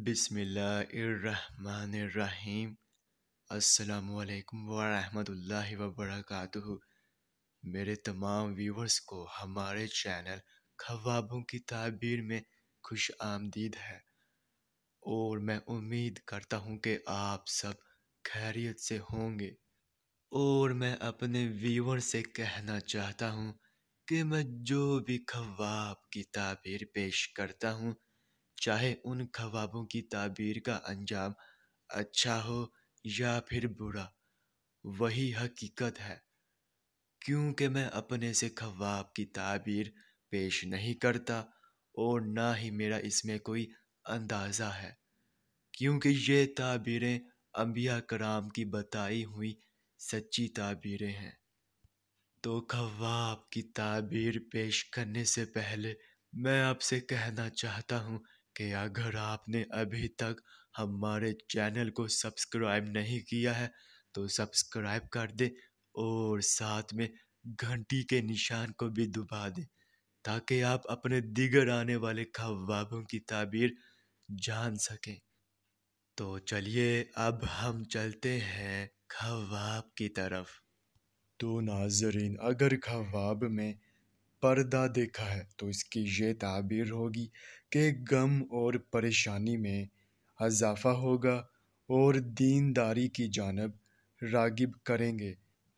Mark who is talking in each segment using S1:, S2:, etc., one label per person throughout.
S1: بسم اللہ الرحمن الرحیم۔ السلام علیکم ورحمۃ اللہ وبرکاتہ۔ میرے تمام ویورز کو ہمارے چینل خوابوں کی تعبیر میں خوش آمدید ہے، اور میں امید کرتا ہوں کہ آپ سب خیریت سے ہوں گے۔ اور میں اپنے ویور سے کہنا چاہتا ہوں کہ میں جو بھی خواب کی تعبیر پیش کرتا ہوں، چاہے ان خوابوں کی تعبیر کا انجام اچھا ہو یا پھر برا، وہی حقیقت ہے، کیونکہ میں اپنے سے خواب کی تعبیر پیش نہیں کرتا، اور نہ ہی میرا اس میں کوئی اندازہ ہے، کیونکہ یہ تعبیریں انبیاء کرام کی بتائی ہوئی سچی تعبیریں ہیں۔ تو خواب کی تعبیر پیش کرنے سے پہلے میں آپ سے کہنا چاہتا ہوں کہ اگر آپ نے ابھی تک ہمارے چینل کو سبسکرائب نہیں کیا ہے تو سبسکرائب کر دیں، اور ساتھ میں گھنٹی کے نشان کو بھی دبا دیں، تاکہ آپ اپنے دیگر آنے والے خوابوں کی تعبیر جان سکیں۔ تو چلیے اب ہم چلتے ہیں خواب کی طرف۔ تو ناظرین، اگر خواب میں پردہ دیکھا ہے تو اس کی یہ تعبیر ہوگی کہ غم اور پریشانی میں اضافہ ہوگا اور دینداری کی جانب راغب کریں گے۔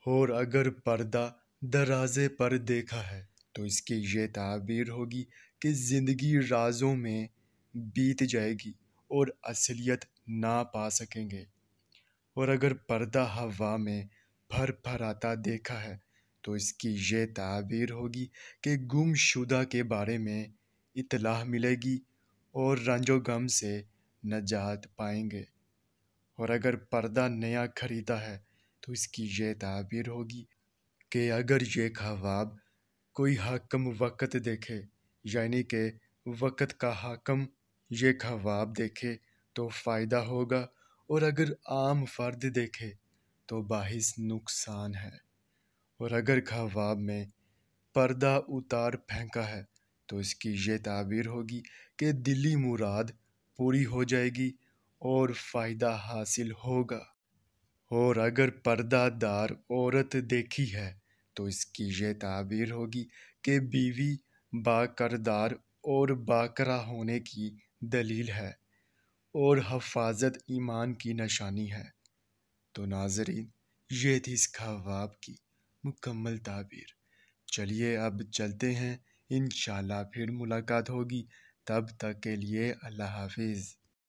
S1: اور اگر پردہ دروازے پر دیکھا ہے تو اس کی یہ تعبیر ہوگی کہ زندگی رازوں میں بیت جائے گی اور اصلیت نہ پا سکیں گے۔ اور اگر پردہ ہوا میں پھر پھراتا دیکھا ہے تو اس کی یہ تعبیر ہوگی کہ گم شدہ کے بارے میں اطلاع ملے گی اور رنج و غم سے نجات پائیں گے۔ اور اگر پردہ نیا خریدا ہے تو اس کی یہ تعبیر ہوگی کہ اگر یہ خواب کوئی حاکم وقت دیکھے، یعنی کہ وقت کا حاکم یہ خواب دیکھے تو فائدہ ہوگا، اور اگر عام فرد دیکھے تو باعث نقصان ہے۔ اور اگر خواب میں پردہ اتار پھینکا ہے تو اس کی یہ تعبیر ہوگی کہ دلی مراد پوری ہو جائے گی اور فائدہ حاصل ہوگا۔ اور اگر پردہ دار عورت دیکھی ہے تو اس کی یہ تعبیر ہوگی کہ بیوی با کردار اور باکرہ ہونے کی دلیل ہے اور حفاظت ایمان کی نشانی ہے۔ تو ناظرین، یہ تھی اس خواب کی مکمل تعبیر۔ چلیے اب چلتے ہیں، انشاءاللہ پھر ملاقات ہوگی، تب تک کے لیے اللہ حافظ۔